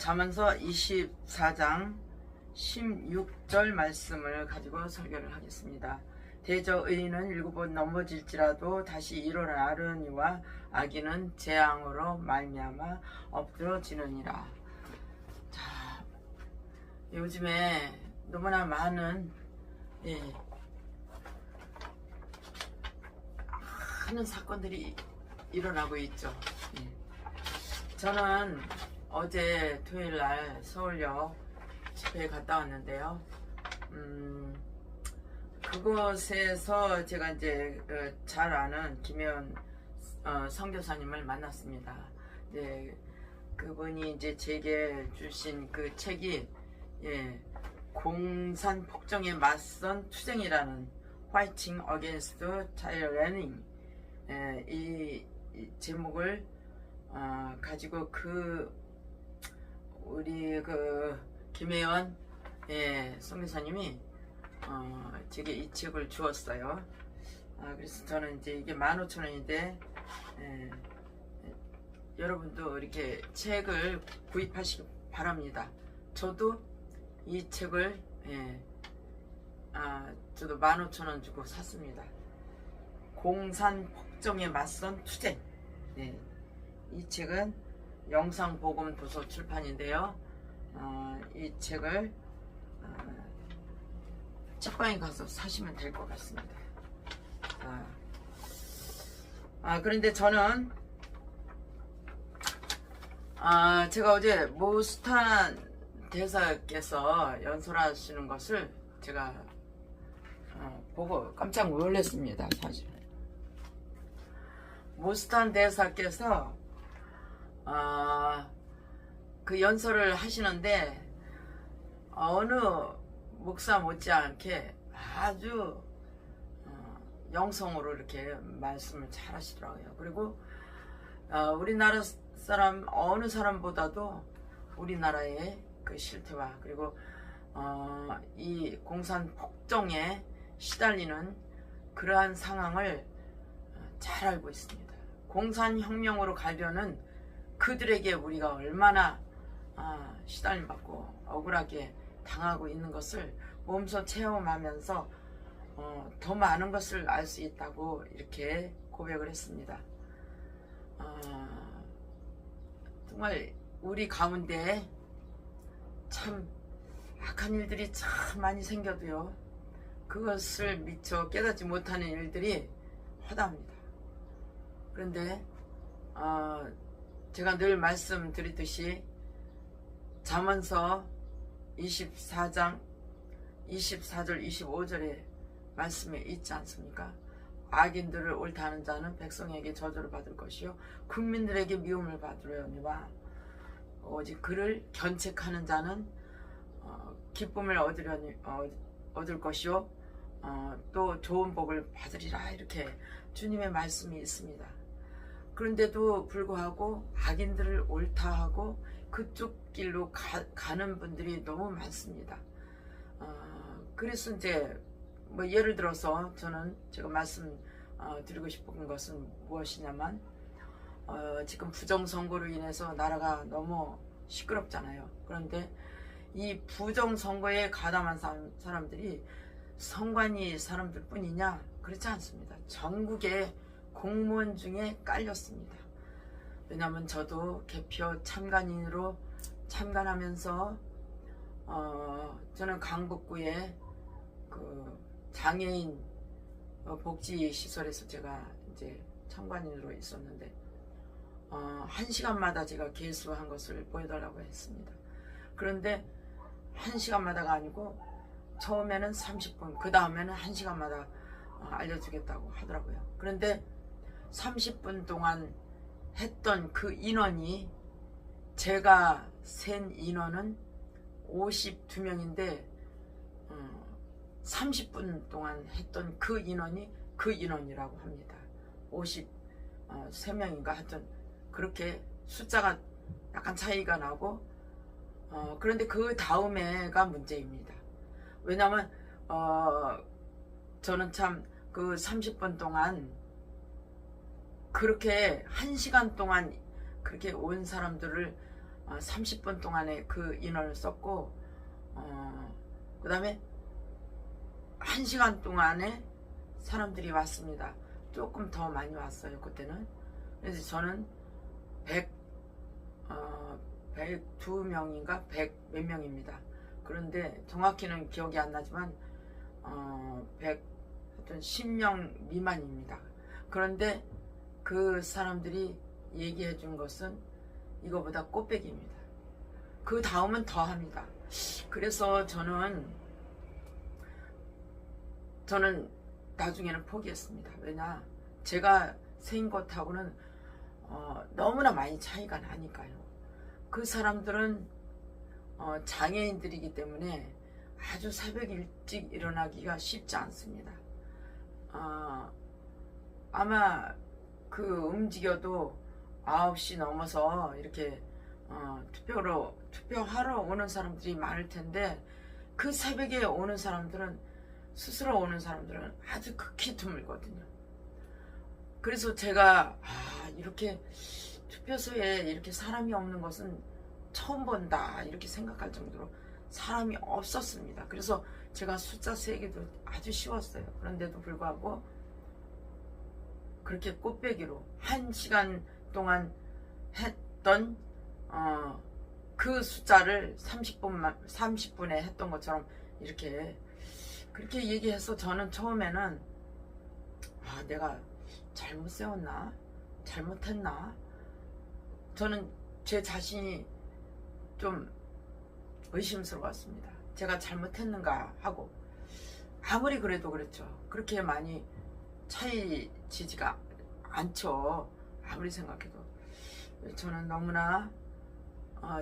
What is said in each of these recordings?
잠언서 24장 16절 말씀을 가지고 설교를 하겠습니다. 대저 의인은 7번 넘어질지라도 다시 일어나려니와 악인은 재앙으로 말미암아 엎드러지느니라. 자, 요즘에 너무나 많은 많은 사건들이 일어나고 있죠. 저는 어제 토요일날 서울역 집회에 갔다 왔는데요. 그곳에서 제가 이제 잘 아는 김혜원 선교사님을 만났습니다. 그분이 이제 제게 주신 그 책이 공산 폭정에 맞선 투쟁이라는 Fighting Against Tyranny 이 제목을 가지고 우리 김혜원 선교사님이 제게 이 책을 주었어요. 그래서 저는 이제 이게 15,000원인데 여러분도 이렇게 책을 구입하시기 바랍니다. 저도 이 책을 저도 15,000원 주고 샀습니다. 공산 폭정에 맞선 투쟁. 이 책은 영상복음도서 출판인데요. 이 책을 책방에 가서 사시면 될 것 같습니다. 그런데 저는 제가 어제 모스탄 대사께서 연설하시는 것을 제가 보고 깜짝 놀랐습니다. 사실 모스탄 대사께서 그 연설을 하시는데 어느 목사 못지않게 아주 영성으로 이렇게 말씀을 잘 하시더라고요. 그리고 우리나라 사람 어느 사람보다도 우리나라의 그 실태와 그리고 이 공산 폭정에 시달리는 그러한 상황을 잘 알고 있습니다. 공산혁명으로 가려는 그들에게 우리가 얼마나 시달림받고 억울하게 당하고 있는 것을 몸소 체험하면서 더 많은 것을 알 수 있다고 이렇게 고백을 했습니다. 정말 우리 가운데 참 악한 일들이 참 많이 생겨도요, 그것을 미처 깨닫지 못하는 일들이 허다합니다. 그런데 제가 늘 말씀드리듯이 잠언서 24장 24절 25절에 말씀에 있지 않습니까? 악인들을 옳다 하는 자는 백성에게 저주를 받을 것이요 국민들에게 미움을 받으려니와 오직 그를 견책하는 자는 기쁨을 얻을 것이요 또 좋은 복을 받으리라. 이렇게 주님의 말씀이 있습니다. 그런데도 불구하고 악인들을 옳다 하고 그쪽 길로 가는 분들이 너무 많습니다. 그래서 이제 뭐 예를 들어서 저는 제가 말씀 드리고 싶은 것은 무엇이냐면 지금 부정선거로 인해서 나라가 너무 시끄럽잖아요. 그런데 이 부정선거에 가담한 사람들이 선관위 사람들 뿐이냐? 그렇지 않습니다. 전국의 공무원 중에 깔렸습니다. 왜냐하면 저도 개표 참관인으로 참관하면서 저는 강북구에 그 장애인 복지시설에서 제가 이제 참관인으로 있었는데 1시간마다 제가 개수한 것을 보여달라고 했습니다. 그런데 1시간마다가 아니고 처음에는 30분, 그 다음에는 1시간마다 알려주겠다고 하더라고요. 그런데 30분 동안 했던 그 인원이 제가 센 인원은 52명인데 30분 동안 했던 그 인원이 그 인원이라고 합니다. 53명인가 하여튼 그렇게 숫자가 약간 차이가 나고 그런데 그 다음에가 문제입니다. 왜냐하면 저는 참 그 30분 동안 그렇게 1시간 동안 그렇게 온 사람들을 30분 동안에 그 인원을 썼고 그 다음에 1시간 동안에 사람들이 왔습니다. 조금 더 많이 왔어요 그때는. 그래서 저는 102명인가 100 몇 명입니다. 그런데 정확히는 기억이 안 나지만 10명 미만입니다. 그런데 그 사람들이 얘기해 준 것은 이거보다 꽃배기입니다. 그 다음은 더 합니다. 그래서 저는 나중에는 포기했습니다. 왜냐, 제가 세인 것하고는 너무나 많이 차이가 나니까요. 그 사람들은 장애인들이기 때문에 아주 새벽 일찍 일어나기가 쉽지 않습니다. 아마 그 움직여도 9시 넘어서 이렇게 투표하러 오는 사람들이 많을 텐데, 그 새벽에 오는 사람들은, 스스로 오는 사람들은 아주 극히 드물거든요. 그래서 제가 이렇게 투표소에 이렇게 사람이 없는 것은 처음 본다 이렇게 생각할 정도로 사람이 없었습니다. 그래서 제가 숫자 세기도 아주 쉬웠어요. 그런데도 불구하고 그렇게 꽃배기로 1시간 동안 했던 그 숫자를 30분에 했던 것처럼 이렇게 그렇게 얘기해서, 저는 처음에는 내가 잘못 세웠나? 잘못했나? 저는 제 자신이 좀 의심스러웠습니다. 제가 잘못했는가 하고. 아무리 그래도 그렇죠. 그렇게 많이 차이지지가 않죠. 아무리 생각해도. 저는 너무나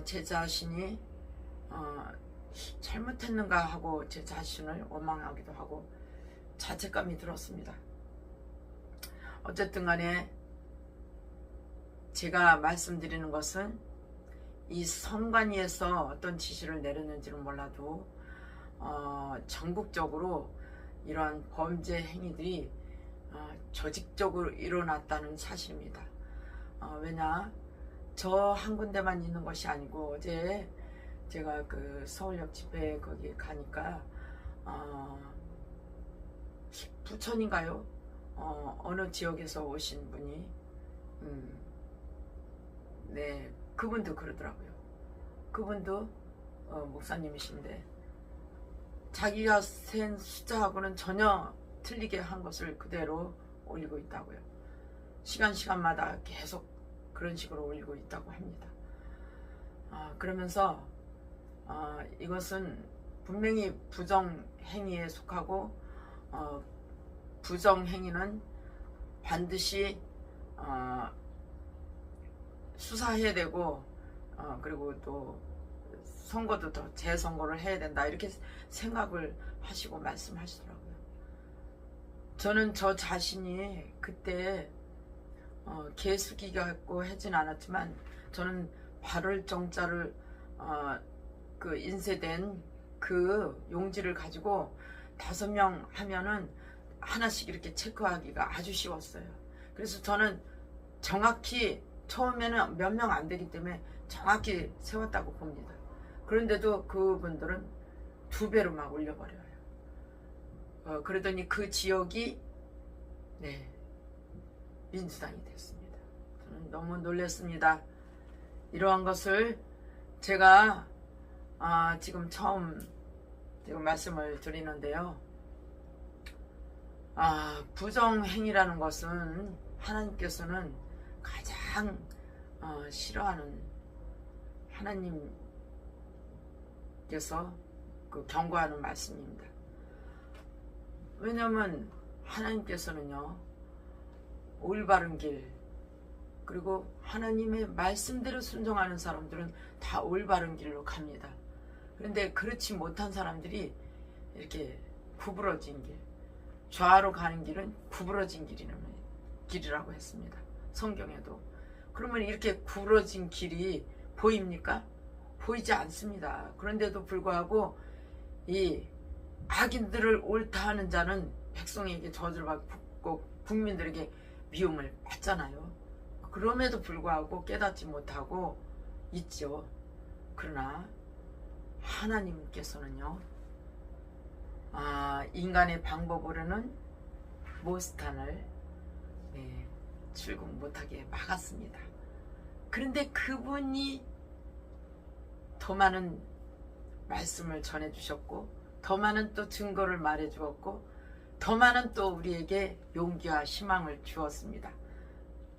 제 자신이 잘못했는가 하고 제 자신을 원망하기도 하고 자책감이 들었습니다. 어쨌든 간에 제가 말씀드리는 것은, 이 선관위에서 어떤 지시를 내렸는지는 몰라도 전국적으로 이러한 범죄 행위들이 조직적으로 일어났다는 사실입니다. 왜냐, 저 한 군데만 있는 것이 아니고, 어제 제가 그 서울역 집회 거기 가니까 부천인가요? 어느 지역에서 오신 분이 네, 그분도 그러더라고요. 그분도 목사님이신데 자기가 센 숫자하고는 전혀 틀리게 한 것을 그대로 올리고 있다고요. 시간마다 계속 그런 식으로 올리고 있다고 합니다. 그러면서 이것은 분명히 부정행위에 속하고, 부정행위는 반드시 수사해야 되고, 그리고 또 선거도 더 재선거를 해야 된다 이렇게 생각을 하시고 말씀하시더라고요. 저는 저 자신이 그때 개수기가 있고 하진 않았지만, 저는 발을 정자를 그 인쇄된 그 용지를 가지고 5명 하면은 하나씩 이렇게 체크하기가 아주 쉬웠어요. 그래서 저는 정확히, 처음에는 몇 명 안 되기 때문에 정확히 세웠다고 봅니다. 그런데도 그분들은 2배로 막 올려버려요. 그러더니 그 지역이 민주당이 됐습니다. 저는 너무 놀랐습니다. 이러한 것을 제가 지금 처음 말씀을 드리는데요. 부정행위라는 것은 하나님께서는 가장 싫어하는, 하나님께서 그 경고하는 말씀입니다. 왜냐하면 하나님께서는요, 올바른 길, 그리고 하나님의 말씀대로 순종하는 사람들은 다 올바른 길로 갑니다. 그런데 그렇지 못한 사람들이 이렇게 구부러진 길, 좌로 가는 길은 구부러진 길이라고 했습니다. 성경에도. 그러면 이렇게 구부러진 길이 보입니까? 보이지 않습니다. 그런데도 불구하고 이 악인들을 옳다 하는 자는 백성에게 저주를 받고 국민들에게 미움을 받잖아요. 그럼에도 불구하고 깨닫지 못하고 있죠. 그러나 하나님께서는요, 인간의 방법으로는 모스탄을 출국 못하게 막았습니다. 그런데 그분이 더 많은 말씀을 전해주셨고, 더 많은 또 증거를 말해주었고, 더 많은 또 우리에게 용기와 희망을 주었습니다.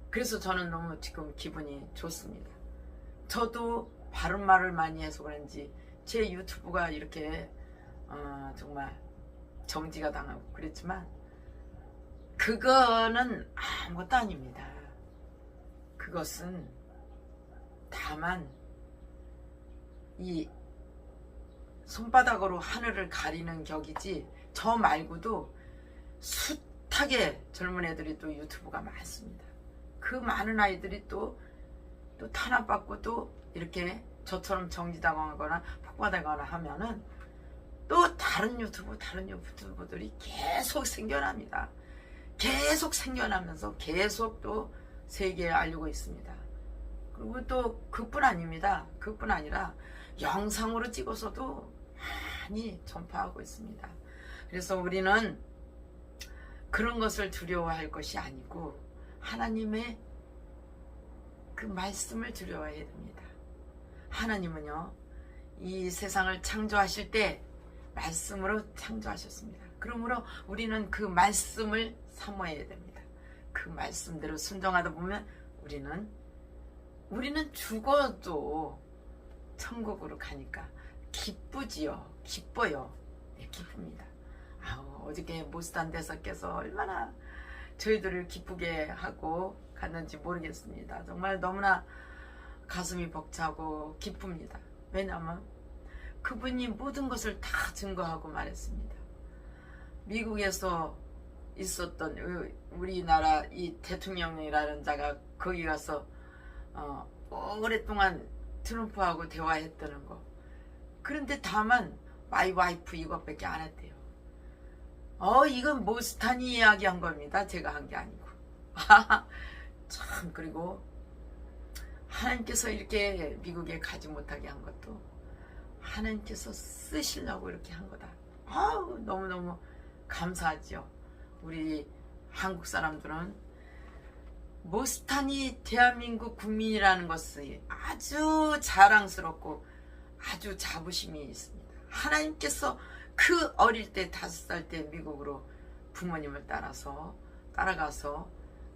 그래서 저는 너무 지금 기분이 좋습니다. 저도 바른 말을 많이 해서 그런지 제 유튜브가 이렇게 정말 정지가 당하고 그랬지만 그거는 아무것도 아닙니다. 그것은 다만 이 손바닥으로 하늘을 가리는 격이지, 저 말고도 숱하게 젊은 애들이 또 유튜브가 많습니다. 그 많은 아이들이 또 탄압받고 또 이렇게 저처럼 정지당하거나 폭파되거나 하면은 또 다른 유튜브들이 계속 생겨납니다. 계속 생겨나면서 계속 또 세계에 알리고 있습니다. 그리고 또 그뿐 아닙니다. 그뿐 아니라 영상으로 찍어서도 많이 전파하고 있습니다. 그래서 우리는 그런 것을 두려워할 것이 아니고 하나님의 그 말씀을 두려워해야 됩니다. 하나님은요, 이 세상을 창조하실 때 말씀으로 창조하셨습니다. 그러므로 우리는 그 말씀을 사모해야 됩니다. 그 말씀대로 순종하다 보면 우리는 죽어도 천국으로 가니까 기쁘지요. 기뻐요. 네, 기쁩니다. 어저께 모스탄 대사께서 얼마나 저희들을 기쁘게 하고 갔는지 모르겠습니다. 정말 너무나 가슴이 벅차고 기쁩니다. 왜냐하면 그분이 모든 것을 다 증거하고 말했습니다. 미국에서 있었던 우리나라 이 대통령이라는 자가 거기 가서 오랫동안 트럼프하고 대화했다는 거. 그런데 다만 마이 와이프 이것밖에 안 했대요. 이건 모스탄이 이야기한 겁니다. 제가 한 게 아니고. 참, 그리고 하나님께서 이렇게 미국에 가지 못하게 한 것도 하나님께서 쓰시려고 이렇게 한 거다. 너무너무 감사하죠. 우리 한국 사람들은 모스탄이 대한민국 국민이라는 것이 아주 자랑스럽고 아주 자부심이 있습니다. 하나님께서 그 어릴 때 5살 때 미국으로 부모님을 따라가서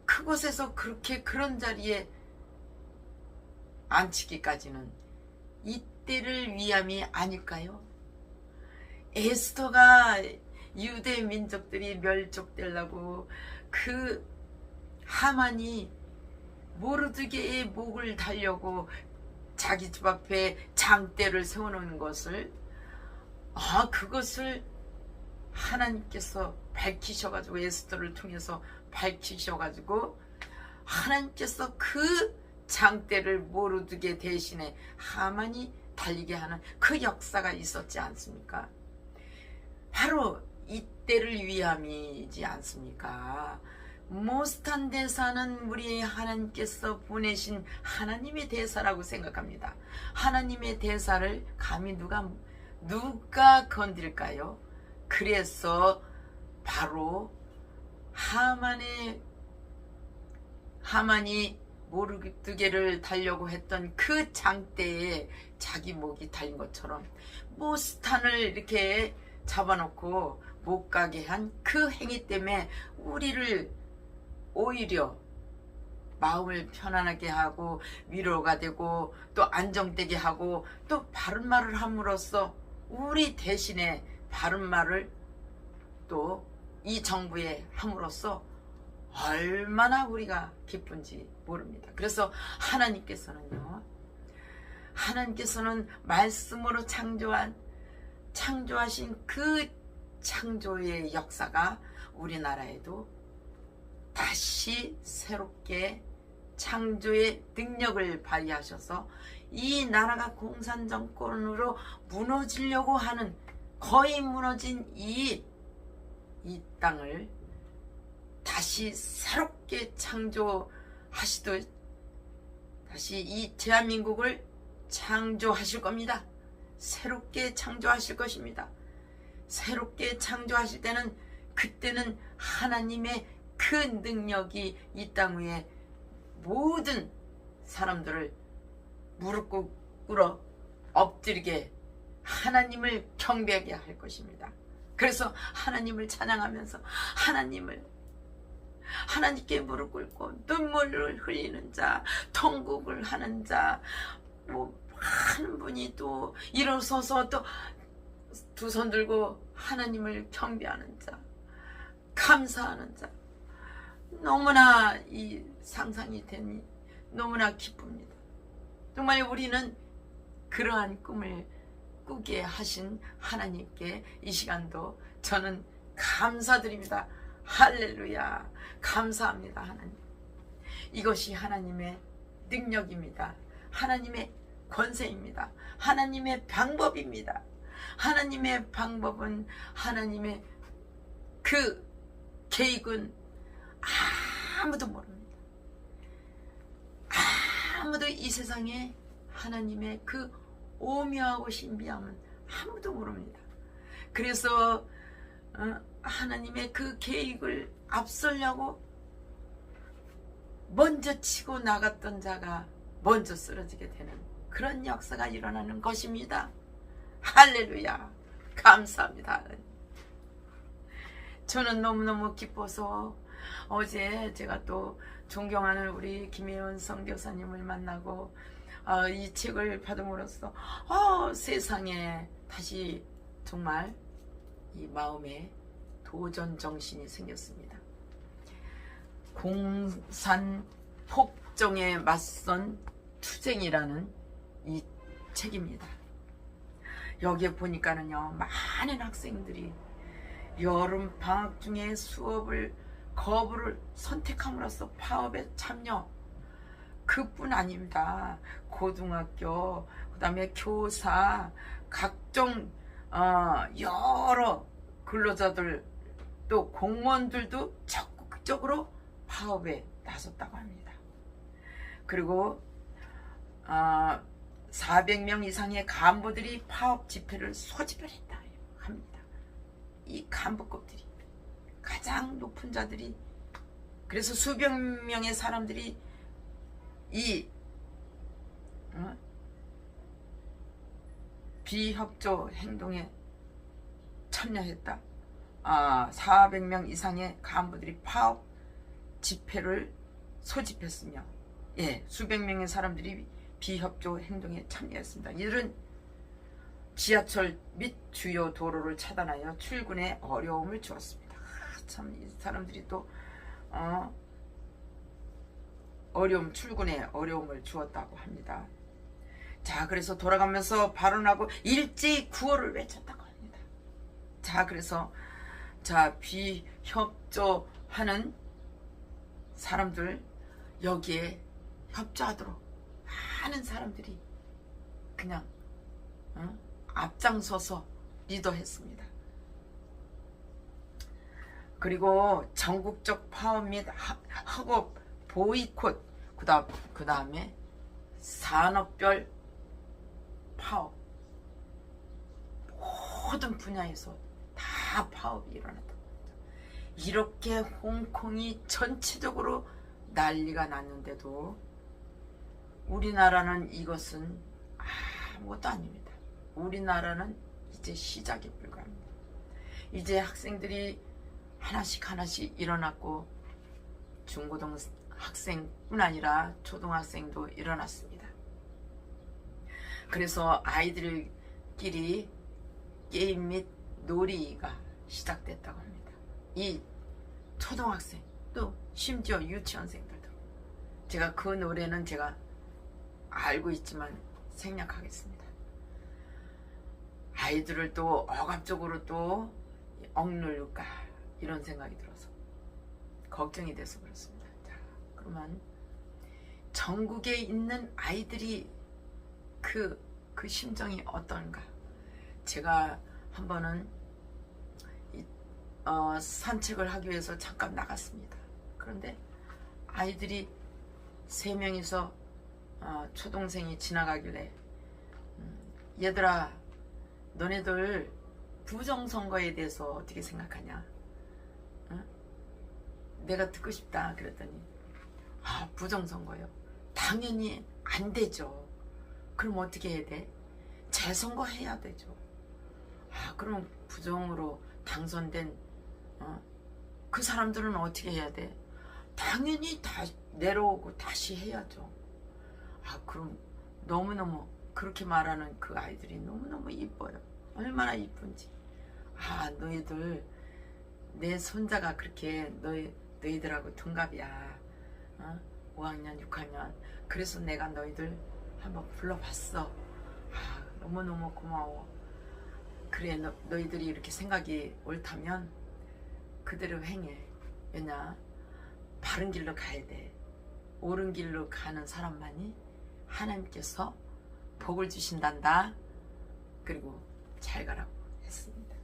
그곳에서 그렇게 그런 자리에 앉히기까지는 이때를 위함이 아닐까요? 에스더가 유대 민족들이 멸족되려고 그 하만이 모르드게의 목을 달려고 자기 집 앞에 장대를 세워놓은 것을 그것을 하나님께서 밝히셔가지고 에스더를 통해서 밝히셔가지고 하나님께서 그 장대를 모르드게 대신에 하만이 달리게 하는 그 역사가 있었지 않습니까? 바로 이때를 위함이지 않습니까? 모스탄 대사는 우리 하나님께서 보내신 하나님의 대사라고 생각합니다. 하나님의 대사를 감히 누가 건드릴까요? 그래서 바로 하만이 모르드게를 달려고 했던 그 장대에 자기 목이 달린 것처럼 모스탄을 이렇게 잡아놓고 못 가게 한 그 행위 때문에 우리를 오히려 마음을 편안하게 하고 위로가 되고 또 안정되게 하고 또 바른 말을 함으로써 우리 대신에 바른 말을 또 이 정부에 함으로써 얼마나 우리가 기쁜지 모릅니다. 그래서 하나님께서는 말씀으로 창조하신 그 창조의 역사가 우리나라에도 다시 새롭게 창조의 능력을 발휘하셔서 이 나라가 공산정권으로 무너지려고 하는 거의 무너진 이 땅을 다시 새롭게 창조하시듯 다시 이 대한민국을 창조하실 겁니다. 새롭게 창조하실 것입니다. 새롭게 창조하실 때는 그때는 하나님의 그 능력이 이 땅 위에 모든 사람들을 무릎 꿇어 엎드리게 하나님을 경배하게 할 것입니다. 그래서 하나님을 찬양하면서 하나님께 무릎 꿇고 눈물을 흘리는 자, 통곡을 하는 자, 많은 분이 또 일어서서 또 두 손 들고 하나님을 경배하는 자, 감사하는 자, 너무나 이 상상이 되니 너무나 기쁩니다. 정말 우리는 그러한 꿈을 꾸게 하신 하나님께 이 시간도 저는 감사드립니다. 할렐루야. 감사합니다. 하나님. 이것이 하나님의 능력입니다. 하나님의 권세입니다. 하나님의 방법입니다. 하나님의 방법은, 하나님의 그 계획은 아무도 모릅니다. 아무도 이 세상에 하나님의 그 오묘하고 신비함은 아무도 모릅니다. 그래서 하나님의 그 계획을 앞서려고 먼저 치고 나갔던 자가 먼저 쓰러지게 되는 그런 역사가 일어나는 것입니다. 할렐루야. 감사합니다. 저는 너무너무 기뻐서 어제 제가 또 존경하는 우리 김혜원 선교사님을 만나고 이 책을 받음으로써 세상에 다시 정말 이 마음에 도전 정신이 생겼습니다. 공산 폭정에 맞선 투쟁이라는 이 책입니다. 여기에 보니까는요, 많은 학생들이 여름 방학 중에 수업을 거부를 선택함으로써 파업에 참여, 그뿐 아닙니다. 고등학교, 그 다음에 교사, 각종 여러 근로자들, 또 공무원들도 적극적으로 파업에 나섰다고 합니다. 그리고 400명 이상의 간부들이 파업 집회를 소집을 했다 합니다. 이 간부급들이, 가장 높은 자들이, 그래서 수백 명의 사람들이 이 비협조 행동에 참여했다. 400명 이상의 간부들이 파업 집회를 소집했으며, 수백 명의 사람들이 비협조 행동에 참여했습니다. 이들은 지하철 및 주요 도로를 차단하여 출근에 어려움을 주었습니다. 참, 이 사람들이 또 출근에 어려움을 주었다고 합니다. 자, 그래서 돌아가면서 발언하고 일제히 구호를 외쳤다고 합니다. 자, 그래서 비협조하는 사람들, 여기에 협조하도록 많은 사람들이 그냥 앞장서서 리더했습니다. 그리고 전국적 파업 및 학업 보이콧, 그 다음에 산업별 파업, 모든 분야에서 다 파업이 일어났다. 이렇게 홍콩이 전체적으로 난리가 났는데도 우리나라는 이것은 아무것도 아닙니다. 우리나라는 이제 시작에 불과합니다. 이제 학생들이 하나씩 일어났고, 중고등학생뿐 아니라 초등학생도 일어났습니다. 그래서 아이들끼리 게임 및 놀이가 시작됐다고 합니다. 이 초등학생, 또 심지어 유치원생들도, 제가 그 노래는 제가 알고 있지만 생략하겠습니다. 아이들을 또 억압적으로 또 억누를까, 이런 생각이 들어서 걱정이 돼서 그렇습니다. 자, 그러면 전국에 있는 아이들이 그 심정이 어떤가. 제가 한 번은 산책을 하기 위해서 잠깐 나갔습니다. 그런데 아이들이 3명이서 초동생이 지나가길래 얘들아, 너네들 부정선거에 대해서 어떻게 생각하냐? 응? 내가 듣고 싶다 그랬더니, 아, 부정선거요? 당연히 안 되죠. 그럼 어떻게 해야 돼? 재선거 해야 되죠. 아, 그럼 부정으로 당선된 그 사람들은 어떻게 해야 돼? 당연히 다 내려오고 다시 해야죠. 아, 그럼 너무너무 그렇게 말하는 그 아이들이 너무너무 이뻐요. 얼마나 이쁜지. 아, 너희들, 내 손자가 그렇게 너희들하고 동갑이야. 5학년 6학년. 그래서 내가 너희들 한번 불러봤어. 아, 너무너무 고마워. 그래, 너희들이 이렇게 생각이 옳다면 그대로 행해. 왜냐, 바른 길로 가야 돼. 옳은 길로 가는 사람만이 하나님께서 복을 주신단다. 그리고 잘 가라고 했습니다.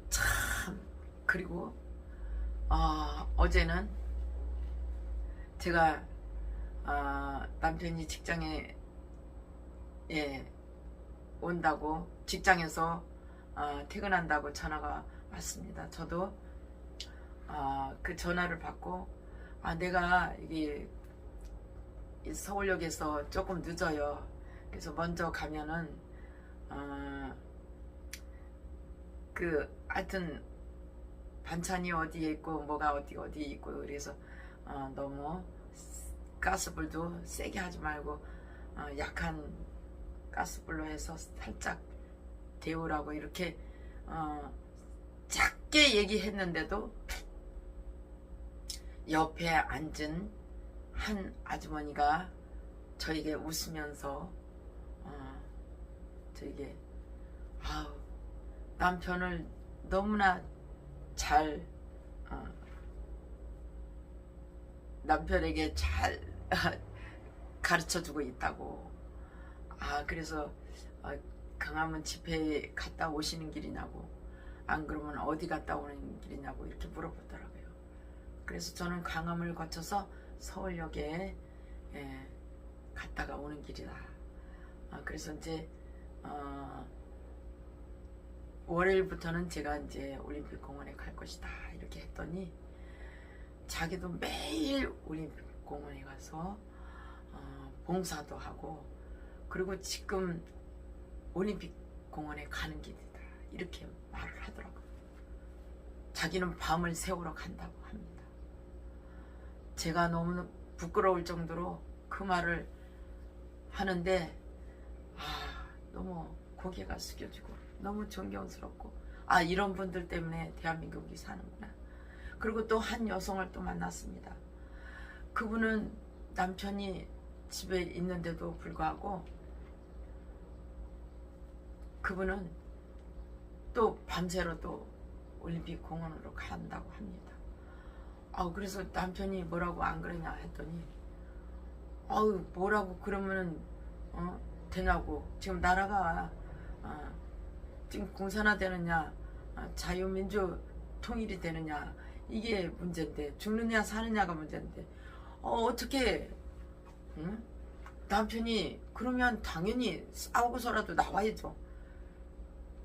참, 그리고 어제는 제가 남편이 직장에 온다고, 직장에서 퇴근한다고 전화가 왔습니다. 저도 그 전화를 받고, 내가 이게 서울역에서 조금 늦어요. 그래서 먼저 가면은 하여튼 반찬이 어디에 있고 뭐가 어디에 있고, 그래서 너무 가스불도 세게 하지 말고 약한 가스불로 해서 살짝 데우라고 이렇게 작게 얘기했는데도 옆에 앉은 한 아주머니가 저에게 웃으면서 저에게 남편을 너무나 잘 남편에게 잘 가르쳐주고 있다고. 그래서 강화문 집회에 갔다 오시는 길이냐고, 안 그러면 어디 갔다 오는 길이냐고 이렇게 물어보더라고요. 그래서 저는 강화문을 거쳐서 서울역에 갔다가 오는 길이다. 그래서 이제 월요일부터는 제가 이제 올림픽 공원에 갈 것이다 이렇게 했더니, 자기도 매일 올림픽 공원에 가서 봉사도 하고, 그리고 지금 올림픽 공원에 가는 길이다 이렇게 말을 하더라고요. 자기는 밤을 새우러 간다고 합니다. 제가 너무 부끄러울 정도로 그 말을 하는데 너무 고개가 숙여지고 너무 존경스럽고, 이런 분들 때문에 대한민국이 사는구나. 그리고 또 한 여성을 또 만났습니다. 그분은 남편이 집에 있는데도 불구하고 그분은 또 밤새로 또 올림픽 공원으로 간다고 합니다. 그래서 남편이 뭐라고 안 그러냐 했더니, 뭐라고 그러면은 되냐고. 지금 나라가 지금 공산화 되느냐, 자유민주 통일이 되느냐, 이게 문제인데, 죽느냐 사느냐가 문제인데, 어떻게 남편이 그러면 당연히 싸우고서라도 나와야죠.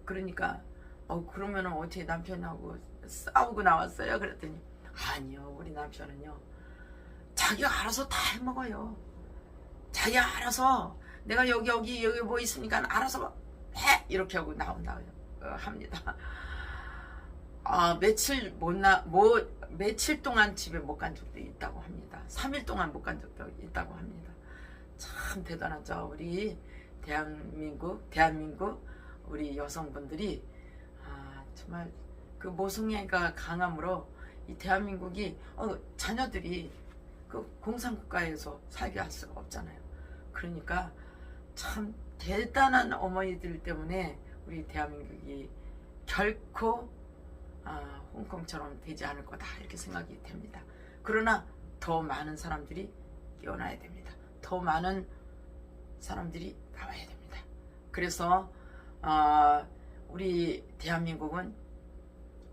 그러니까 그러면 어떻게 남편하고 싸우고 나왔어요? 그랬더니, 아니요, 우리 남편은요, 자기가 알아서 다 해먹어요. 자기가 알아서, 내가 여기 뭐 있으니까 알아서 해! 이렇게 하고 나온다고 합니다. 며칠 동안 집에 못 간 적도 있다고 합니다. 3일 동안 못 간 적도 있다고 합니다. 참 대단하죠. 우리 대한민국 우리 여성분들이 정말 그 모성애가 강함으로 이 대한민국이 자녀들이 그 공산국가에서 살게 할 수가 없잖아요. 그러니까 참 대단한 어머니들 때문에 우리 대한민국이 결코 홍콩처럼 되지 않을 거다 이렇게 생각이 됩니다. 그러나 더 많은 사람들이 깨어나야 됩니다. 더 많은 사람들이 나와야 됩니다. 그래서 우리 대한민국은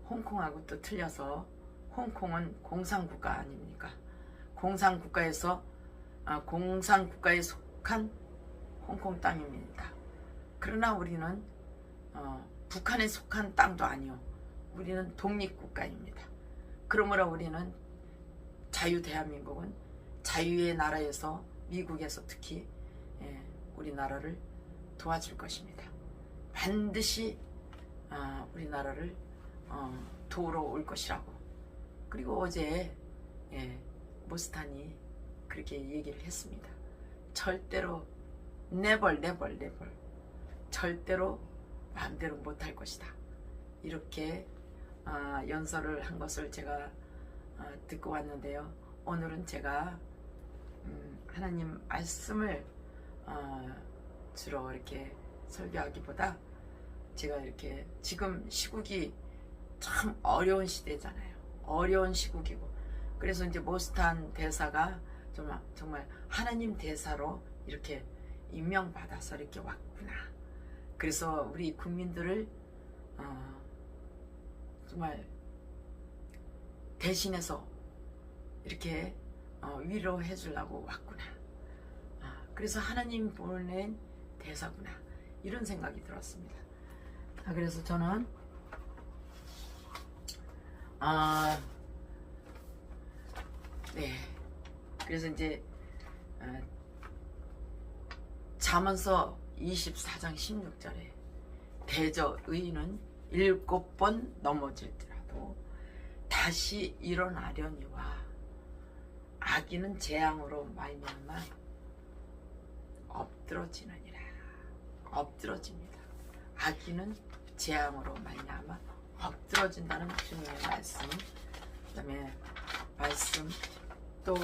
홍콩하고 또 틀려서, 홍콩은 공산국가 아닙니까? 공산국가에 속한 홍콩 땅입니다. 그러나 우리는 북한에 속한 땅도 아니요. 우리는 독립국가입니다. 그러므로 우리는 대한민국은 자유의 나라에서 미국에서 특히 우리나라를 도와줄 것입니다. 반드시 우리나라를 도우러 올 것이라고. 그리고 어제 모스탄이 그렇게 얘기를 했습니다. 절대로 never 절대로 마음대로 못할 것이다. 이렇게 연설을 한 것을 제가 듣고 왔는데요. 오늘은 제가 하나님 말씀을 주로 이렇게 설교하기보다 제가 이렇게 지금 시국이 참 어려운 시대잖아요. 어려운 시국이고, 그래서 이제 모스탄 대사가 정말 하나님 대사로 이렇게 임명받아서 이렇게 왔구나. 그래서 우리 국민들을 정말 대신해서 이렇게 위로해 주려고 왔구나. 그래서 하나님 보낸 대사구나. 이런 생각이 들었습니다. 그래서 저는 네. 그래서 이제 잠언서 24장 16절에 대저 의인은 7번 넘어질지라도 다시 일어나려니와 악인은 재앙으로 말미암아 엎드러지느니라. 엎드러집니다. 악인은 재앙으로 말미암아 엎드러진다는 주님의 말씀. 그 다음에 말씀 또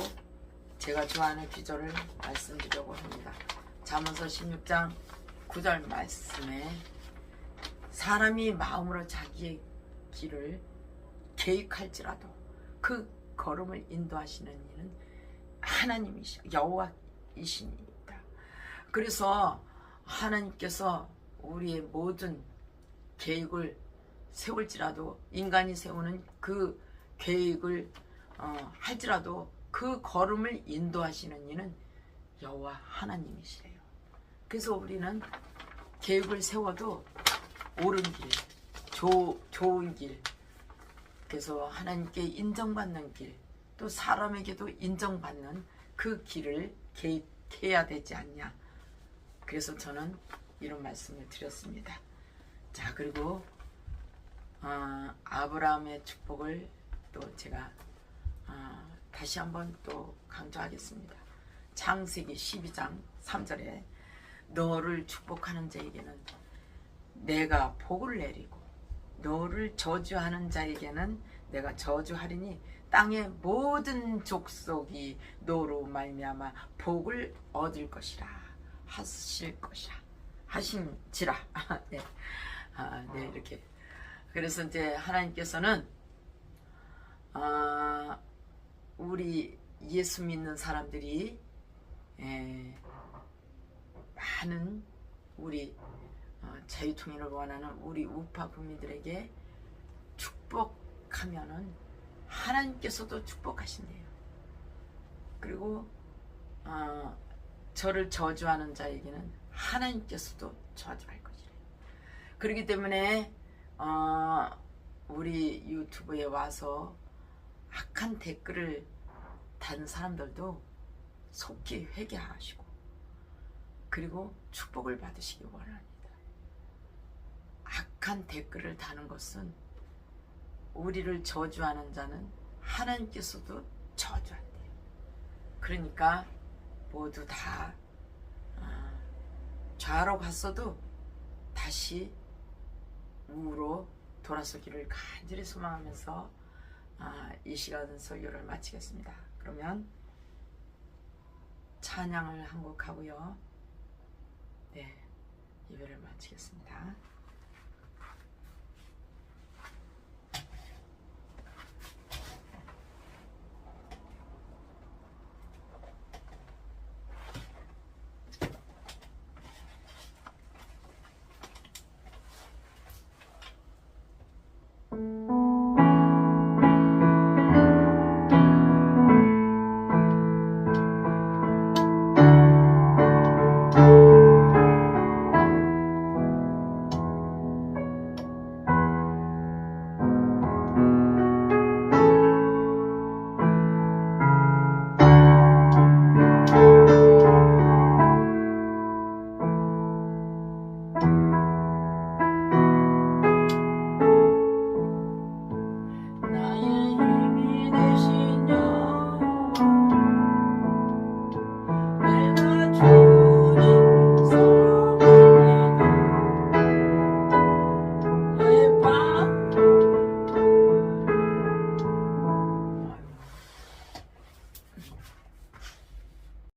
제가 좋아하는 귀절을 말씀드리려고 합니다. 잠언서 16장 9절 말씀에 사람이 마음으로 자기의 길을 계획할지라도 그 걸음을 인도하시는 이는 하나님이시 여호와이시니이다. 그래서 하나님께서 우리의 모든 계획을 세울지라도, 인간이 세우는 그 계획을 할지라도 그 걸음을 인도하시는 이는 여호와 하나님이시래요. 그래서 우리는 계획을 세워도 옳은 길, 좋은 길, 그래서 하나님께 인정받는 길, 또 사람에게도 인정받는 그 길을 계획해야 되지 않냐. 그래서 저는 이런 말씀을 드렸습니다. 자, 그리고 아브라함의 축복을 또 제가 다시 한번 또 강조하겠습니다. 창세기 12장 3절에 너를 축복하는 자에게는 내가 복을 내리고 너를 저주하는 자에게는 내가 저주하리니 땅의 모든 족속이 너로 말미암아 복을 얻을 것이라 하실 것이라 하신지라. 네. 네, 이렇게. 그래서 이제 하나님께서는 우리 예수 믿는 사람들이 많은 우리 자유통일을 원하는 우리 우파 국민들에게 축복하면은 하나님께서도 축복하신대요. 그리고 저를 저주하는 자에게는 하나님께서도 저주할 것이래요. 그렇기 때문에 우리 유튜브에 와서 악한 댓글을 단 사람들도 속히 회개하시고 그리고 축복을 받으시기 원합니다. 악한 댓글을 다는 것은 우리를 저주하는 자는 하나님께서도 저주한대요. 그러니까 모두 다 좌로 갔어도 다시 우로 돌아서기를 간절히 소망하면서 이 시간 설교를 마치겠습니다. 그러면 찬양을 한 곡 하고요. 네, 예배를 마치겠습니다.